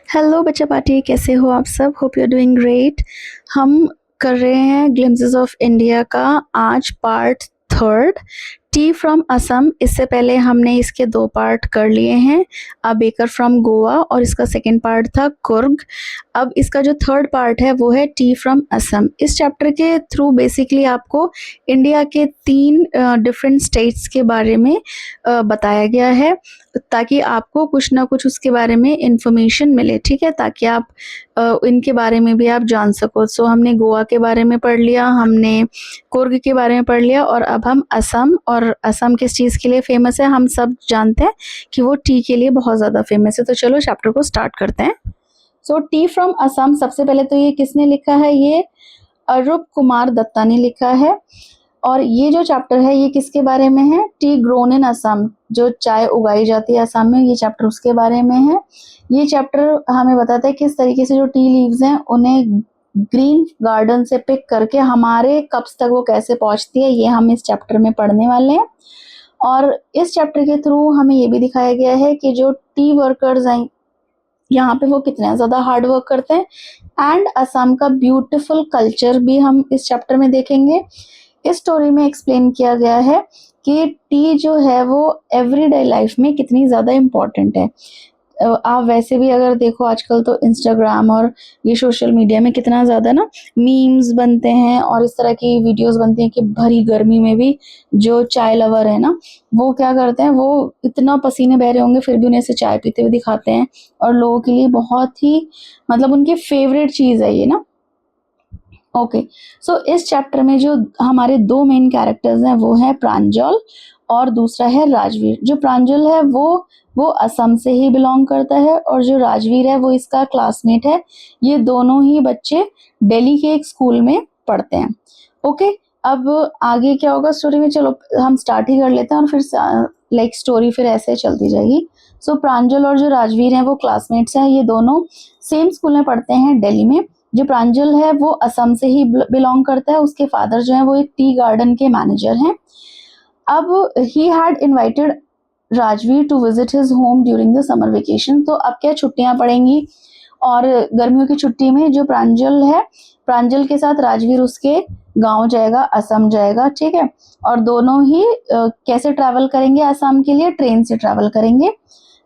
Hello बच्चा party, कैसे हो आप सब? Hope you are doing great. हम कर रहे हैं ग्लिम्पसेस ऑफ इंडिया का आज part third, tea from Assam. इससे पहले हमने इसके 2 पार्ट कर लिए हैं, अ बेकर फ्रॉम गोवा, और इसका सेकंड पार्ट था कुर्ग। अब इसका जो थर्ड पार्ट है वो है टी फ्रॉम असम। इस चैप्टर के थ्रू बेसिकली आपको इंडिया के 3 डिफरेंट स्टेट्स के बारे में बताया गया है, ताकि आपको कुछ ना कुछ उसके बारे में इंफॉर्मेशन मिले, ठीक है, ताकि आप इनके बारे में भी आप जान सको। सो हमने गोवा के बारे में पढ़ लिया, हमने कुर्ग के बारे में पढ़ लिया, और अब हम असम, और असम किस चीज़ के लिए फेमस है हम सब जानते हैं कि वो टी के लिए बहुत ज़्यादा फेमस है। तो चलो चैप्टर को स्टार्ट करते हैं। सो टी फ्रॉम असम, सबसे पहले तो ये किसने लिखा है? ये अरूप कुमार दत्ता ने लिखा है। और ये जो चैप्टर है ये किसके बारे में है? टी ग्रोन इन असम, जो चाय उगाई जाती है असम में, ये चैप्टर उसके बारे में है। ये चैप्टर हमें बताता है किस तरीके से जो टी लीव्स हैं उन्हें ग्रीन गार्डन से पिक करके हमारे कप्स तक वो कैसे पहुंचती है, ये हम इस चैप्टर में पढ़ने वाले हैं। और इस चैप्टर के थ्रू हमें ये भी दिखाया गया है कि जो टी वर्कर्स हैं यहाँ पे वो कितना ज़्यादा हार्ड वर्क करते हैं, एंड असम का ब्यूटीफुल कल्चर भी हम इस चैप्टर में देखेंगे। इस स्टोरी में एक्सप्लेन किया गया है कि टी जो है वो एवरीडे लाइफ में कितनी ज़्यादा इम्पॉर्टेंट है। आप वैसे भी अगर देखो आजकल तो इंस्टाग्राम और ये सोशल मीडिया में कितना ज़्यादा ना मीम्स बनते हैं और इस तरह की वीडियोस बनती हैं कि भरी गर्मी में भी जो चाय लवर है ना, वो क्या करते हैं, वो इतना पसीने बह रहे होंगे फिर भी उन्हें ऐसे चाय पीते हुए दिखाते हैं, और लोगों के लिए बहुत ही मतलब उनकी फेवरेट चीज़ है ये ना। ओके, सो इस चैप्टर में जो हमारे 2 मेन कैरेक्टर्स हैं वो है प्रांजल और दूसरा है राजवीर। जो प्रांजल है वो असम से ही बिलोंग करता है, और जो राजवीर है वो इसका क्लासमेट है। ये दोनों ही बच्चे दिल्ली के एक स्कूल में पढ़ते हैं। ओके, अब आगे क्या होगा स्टोरी में, चलो हम स्टार्ट ही कर लेते हैं और फिर स्टोरी फिर ऐसे चलती जाएगी। सो प्रांजल और जो राजवीर हैं वो क्लासमेट्स हैं, ये दोनों सेम स्कूल में पढ़ते हैं दिल्ली में। जो प्रांजल है वो असम से ही बिलोंग करता है, उसके फादर जो है वो एक टी गार्डन के मैनेजर हैं। अब he had invited Rajveer to visit his home during the summer vacation. तो अब क्या छुट्टियां पड़ेंगी और गर्मियों की छुट्टी में जो प्रांजल है, प्रांजल के साथ राजवीर उसके गांव जाएगा, असम जाएगा, ठीक है। और दोनों ही कैसे ट्रैवल करेंगे असम के लिए? ट्रेन से ट्रैवल करेंगे।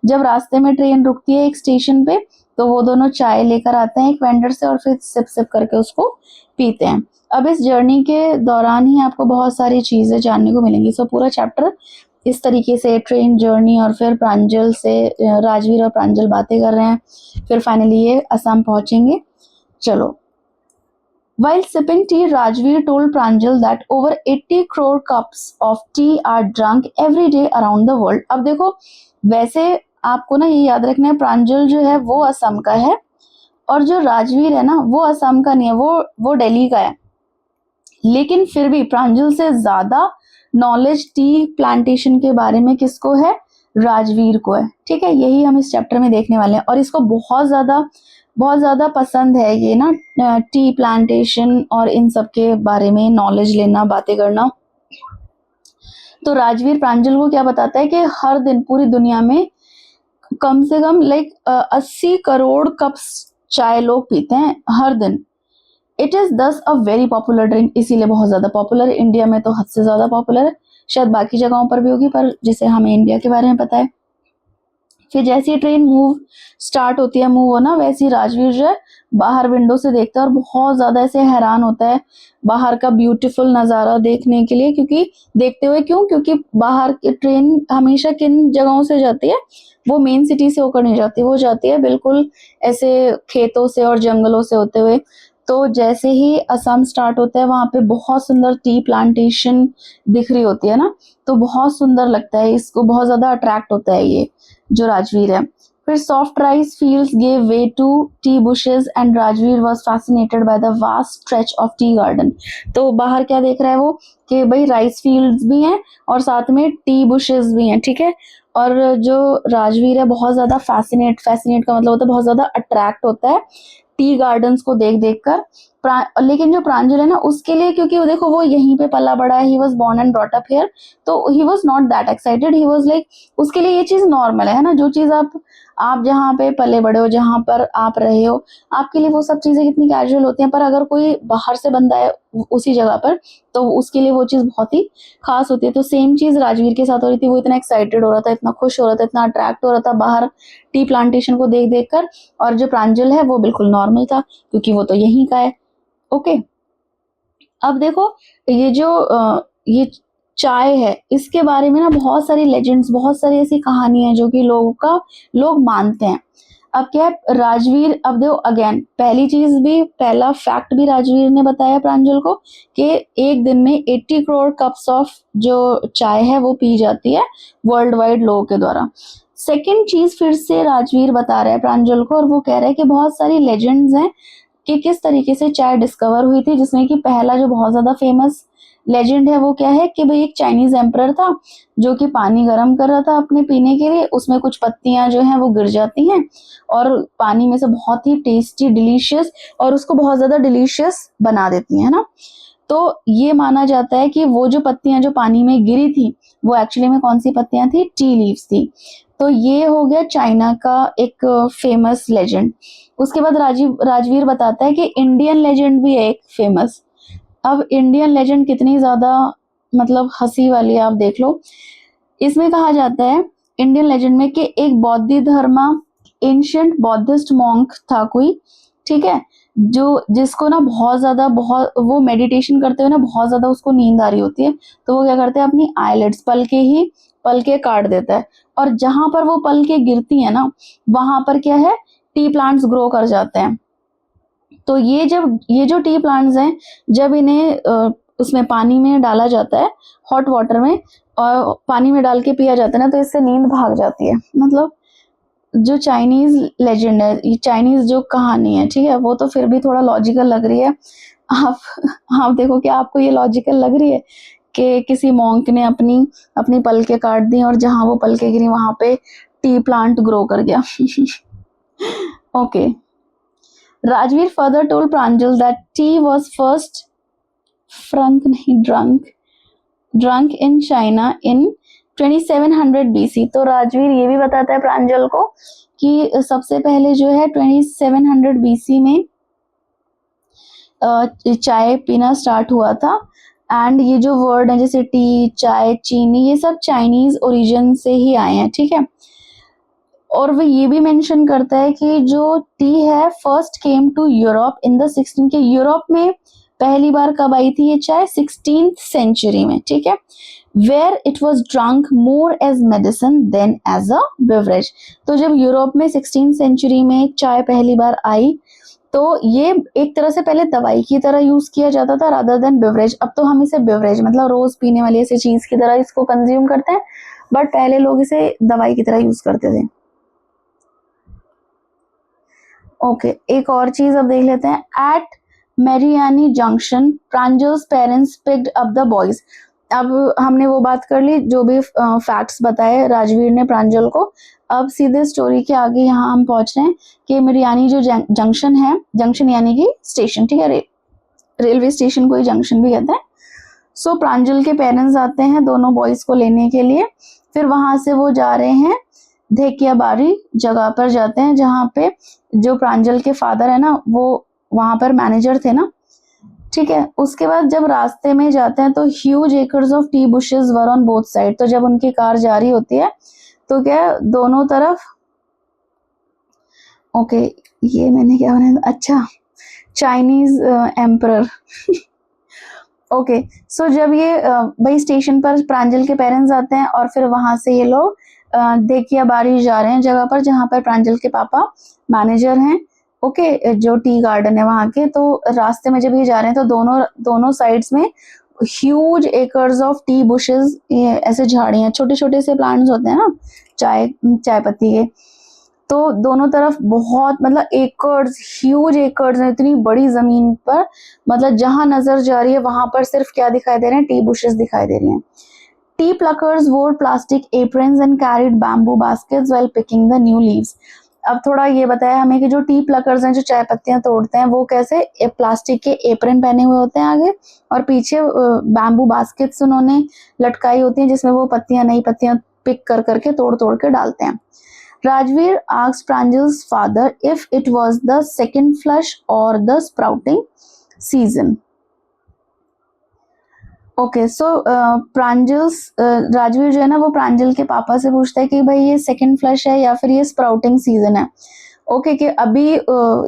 जब रास्ते में ट्रेन रुकती है एक स्टेशन पे, तो वो दोनों चाय लेकर आते हैं एक वेंडर से और फिर सिप सिप करके उसको पीते हैं। अब इस जर्नी के दौरान ही आपको बहुत सारी चीजें जानने को मिलेंगी। सो पूरा चैप्टर इस तरीके से ट्रेन जर्नी, और फिर प्रांजल से राजवीर और प्रांजल बातें कर रहे हैं, फिर फाइनली ये असम पहुंचेंगे। चलो, While sipping tea, Rajveer told Pranjal that over 80 crore cups of tea are drunk every day around the world. अब देखो, वैसे आपको ना ये याद रखना है, प्रांजल जो है वो असम का है, और जो राजवीर है ना वो असम का नहीं है, वो दिल्ली का है। लेकिन फिर भी प्रांजल से ज्यादा नॉलेज टी प्लांटेशन के बारे में किसको है? राजवीर को है, ठीक है। यही हम इस चैप्टर में देखने वाले हैं, और इसको बहुत ज्यादा पसंद है ये ना टी प्लांटेशन और इन सब के बारे में नॉलेज लेना, बातें करना। तो राजवीर प्रांजल को क्या बताता है कि हर दिन पूरी दुनिया में कम से कम 80 करोड़ कप्स चाय लोग पीते हैं हर दिन। इट इज दस अ वेरी पॉपुलर ड्रिंक, इसीलिए बहुत ज्यादा पॉपुलर है। इंडिया में तो हद से ज्यादा पॉपुलर है, शायद बाकी जगहों पर भी होगी, पर जिसे हमें इंडिया के बारे में पता है। फिर जैसी ट्रेन मूव स्टार्ट होती है, मूव होना, वैसी राजवीर जो है बाहर विंडो से देखता है और बहुत ज्यादा ऐसे हैरान होता है बाहर का ब्यूटीफुल नजारा देखने के लिए। क्योंकि बाहर की ट्रेन हमेशा किन जगहों से जाती है? वो मेन सिटी से होकर नहीं जाती, वो जाती है बिल्कुल ऐसे खेतों से और जंगलों से होते हुए। तो जैसे ही असम स्टार्ट होता है वहां पे बहुत सुंदर टी प्लांटेशन दिख रही होती है ना, तो बहुत सुंदर लगता है, इसको बहुत ज्यादा अट्रैक्ट होता है ये जो राजवीर है। फिर soft rice fields gave way to tea bushes and Rajveer was fascinated by the vast stretch of tea garden. तो बाहर क्या देख रहा है वो कि भाई राइस फील्ड्स भी हैं और साथ में टी बुशेस भी हैं, ठीक है। और जो राजवीर है बहुत ज्यादा फैसिनेट का मतलब होता है बहुत ज्यादा अट्रैक्ट होता है टी गार्डन्स को देख देख कर। लेकिन जो प्रांजल है ना उसके लिए, क्योंकि वो देखो वो यहीं पे पला बड़ा है, he was born and brought up here, तो he was not that excited. He was like, उसके लिए ये चीज नॉर्मल है ना, जो चीज आप आप जहाँ पे पले बड़े हो, जहाँ पर आप रहे हो, आपके लिए वो सब चीजें कितनी कैजुअल होती हैं, पर अगर कोई बाहर से बंदा है उसी जगह पर, तो उसके लिए वो चीज बहुत ही खास होती है। तो सेम चीज राजवीर के साथ हो रही थी। वो इतना एक्साइटेड हो रहा था, इतना खुश हो रहा था, इतना अट्रैक्ट हो रहा था बाहर टी प्लांटेशन को देख देख कर, और जो प्रांजल है वो बिल्कुल नॉर्मल था, क्योंकि वो तो यहीं का है। ओके, अब देखो ये जो ये चाय है, इसके बारे में ना बहुत सारी लेजेंड्स, बहुत सारी ऐसी कहानी है जो कि लोग मानते हैं। अब क्या है, राजवीर, अब देखो अगेन पहली चीज भी, पहला फैक्ट भी राजवीर ने बताया प्रांजल को कि एक दिन में 80 करोड़ कप्स ऑफ जो चाय है वो पी जाती है वर्ल्ड वाइड लोगों के द्वारा। सेकेंड चीज फिर से राजवीर बता रहा है प्रांजल को, और वो कह रहा है कि बहुत सारी लेजेंड्स हैं कि किस तरीके से चाय डिस्कवर हुई थी, जिसमें कि पहला जो बहुत ज्यादा फेमस लेजेंड है वो क्या है कि भाई एक चाइनीज एम्परर था जो कि पानी गर्म कर रहा था अपने पीने के लिए, उसमें कुछ पत्तियां जो हैं वो गिर जाती हैं और पानी में से बहुत ही टेस्टी डिलीशियस, और उसको बहुत ज्यादा डिलीशियस बना देती है ना। तो ये माना जाता है कि वो जो पत्तियां जो पानी में गिरी थी वो एक्चुअली में कौन सी पत्तियां थी, टी लीव्स थी। तो ये हो गया चाइना का एक फेमस लेजेंड। उसके बाद राजवीर बताता है कि इंडियन लेजेंड भी है एक फेमस। अब इंडियन लेजेंड कितनी ज्यादा मतलब हंसी वाली है, आप देख लो। इसमें कहा जाता है इंडियन लेजेंड में कि एक बौद्ध धर्मा एंशिएंट बौद्धिस्ट मॉन्क था कोई, ठीक है, जो जिसको ना बहुत वो मेडिटेशन करते हुए ना बहुत ज्यादा उसको नींद आ रही होती है, तो वो क्या करते हैं अपनी आईलिड्स पल के काट देता है, और जहां पर वो पल के गिरती है ना वहां पर क्या है, टी प्लांट्स ग्रो कर जाते हैं। तो ये जो टी प्लांट्स हैं, जब इन्हें उसमें पानी में डाला जाता है, हॉट वाटर में, और पानी में डाल के पिया जाता है ना, तो इससे नींद भाग जाती है। मतलब जो चाइनीज लेजेंड है, ये चाइनीज जो कहानी है, ठीक है, वो तो फिर भी थोड़ा लॉजिकल लग रही है। आप आप देखो कि आपको ये लॉजिकल लग रही है कि किसी मॉन्क ने अपनी पलकें काट दी और जहां वो पलकें गिरी वहां पे टी प्लांट ग्रो कर गया। Okay, Rajveer further told Pranjal that tea was first drunk in China in 2700 BC। तो राजवीर ये भी बताता है प्रांजल को कि सबसे पहले जो है 2700 BC में चाय पीना स्टार्ट हुआ था। एंड ये जो वर्ड है जैसे टी, चाय, चीनी, ये सब चाइनीज ओरिजिन से ही आए हैं, ठीक है। और वो ये भी मेंशन करता है कि जो टी है first came to Europe in the 16 के, यूरोप में पहली बार कब आई थी ये चाय, 16th सेंचुरी में, ठीक है। Where it was drunk more as medicine than as a beverage. तो जब यूरोप में 16th सेंचुरी में चाय पहली बार आई, तो ये एक तरह से पहले दवाई की तरह यूज किया जाता था रादर देन बेवरेज। अब तो हम इसे बेवरेज मतलब रोज पीने वाली ऐसी चीज की तरह इसको कंज्यूम करते हैं, बट पहले लोग इसे दवाई की तरह यूज करते थे। ओके, एक और चीज अब देख लेते हैं। At Mariani junction Pranjal's parents picked up the boys. अब हमने वो बात कर ली, जो भी फैक्ट्स बताए राजवीर ने प्रांजल को। अब सीधे स्टोरी के आगे यहाँ हम पहुंच रहे हैं कि मेरियानी जो जंक्शन है, जंक्शन यानी कि स्टेशन, ठीक है, रेलवे स्टेशन को ही जंक्शन भी कहते हैं। सो प्रांजल के पेरेंट्स आते हैं दोनों बॉयज को लेने के लिए। फिर वहां से वो जा रहे हैं धेकियाबारी जगह पर जाते हैं, जहाँ पे जो प्रांजल के फादर है ना वो वहां पर मैनेजर थे ना, ठीक है। उसके बाद जब रास्ते में जाते हैं तो huge acres of T bushes were on both side. तो जब उनकी कार जा रही होती है तो क्या दोनों तरफ, ओके ये मैंने क्या बनाया, अच्छा चाइनीज एम्परर। ओके, सो जब ये भाई स्टेशन पर प्रांजल के पेरेंट्स आते हैं और फिर वहां से ये लोग धेकियाबारी जा रहे हैं, जगह पर जहाँ पर प्रांजल के पापा मैनेजर हैं, ओके, जो टी गार्डन है वहां के। तो रास्ते में जब ये जा रहे हैं तो दोनों साइड्स में huge acres of T bushes, ऐसे झाड़ियां, छोटे छोटे से प्लांट्स होते हैं ना चाय पत्ती के, तो दोनों तरफ बहुत मतलब एकर्स, ह्यूज एकर्स, इतनी बड़ी जमीन पर, मतलब जहां नजर जा रही है वहां पर सिर्फ क्या दिखाई दे रहे हैं, टी बुशेस दिखाई दे रही हैं। T pluckers wore plastic aprons and carried bamboo baskets while picking the new leaves। अब थोड़ा ये बताया हमें कि जो टी प्लकर्स हैं, जो चाय पत्तियां तोड़ते हैं, वो कैसे प्लास्टिक के एप्रन पहने हुए होते हैं आगे, और पीछे बैम्बू बास्केट्स उन्होंने लटकाई होती हैं जिसमें वो नई पत्तियां पिक कर करके तोड़ तोड़ के डालते हैं। Rajveer asked Pranjal's father if it was the second flush or the sprouting season. Okay so Rajveer जो है ना वो प्रांजल के पापा से पूछता है कि भाई ये सेकंड फ्लश है या फिर ये स्प्राउटिंग सीजन है। ओके कि अभी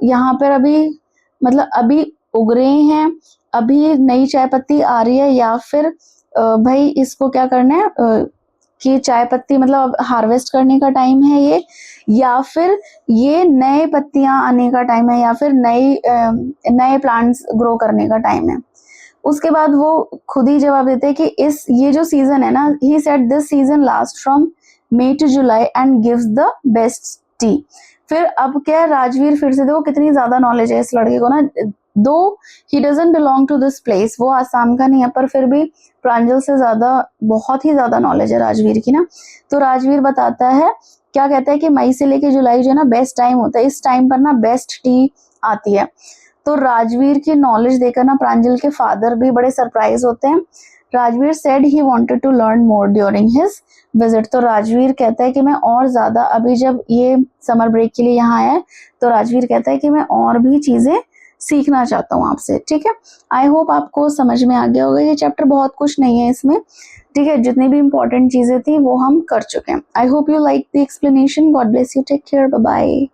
यहाँ पर अभी मतलब अभी उग रहे हैं, अभी नई चाय पत्ती आ रही है, या फिर भाई इसको क्या करना है कि चाय पत्ती मतलब हार्वेस्ट करने का टाइम है ये, या फिर ये नए पत्तियां आने का टाइम है, या फिर नए प्लांट्स ग्रो करने का टाइम है। उसके बाद वो खुद ही जवाब देते हैं कि ये जो सीजन है ना, he said this season last from May to July and gives the best tea. फिर अब क्या है, राजवीर फिर से देखो कितनी ज्यादा नॉलेज है इस लड़के को ना, though he doesn't belong to this place, वो आसाम का नहीं है, पर फिर भी प्रांजल से ज्यादा बहुत ही ज्यादा नॉलेज है राजवीर की ना। तो राजवीर बताता है, क्या कहता है कि मई से लेके जुलाई जो है ना बेस्ट टाइम होता है, इस टाइम पर ना बेस्ट टी आती है। तो राजवीर की नॉलेज देखकर ना प्रांजल के फादर भी बड़े सरप्राइज होते हैं। Rajveer said he wanted to learn more during his visit. तो राजवीर कहता है कि मैं और ज्यादा, अभी जब ये समर ब्रेक के लिए यहाँ आया तो राजवीर कहता है कि मैं और भी चीजें सीखना चाहता हूँ आपसे। ठीक है, आई होप आपको समझ में आ गया होगा। ये चैप्टर बहुत कुछ नहीं है इसमें, ठीक है, जितनी भी इंपॉर्टेंट चीजें थी वो हम कर चुके हैं। I hope you like the explanation. God bless you, take care, bye bye.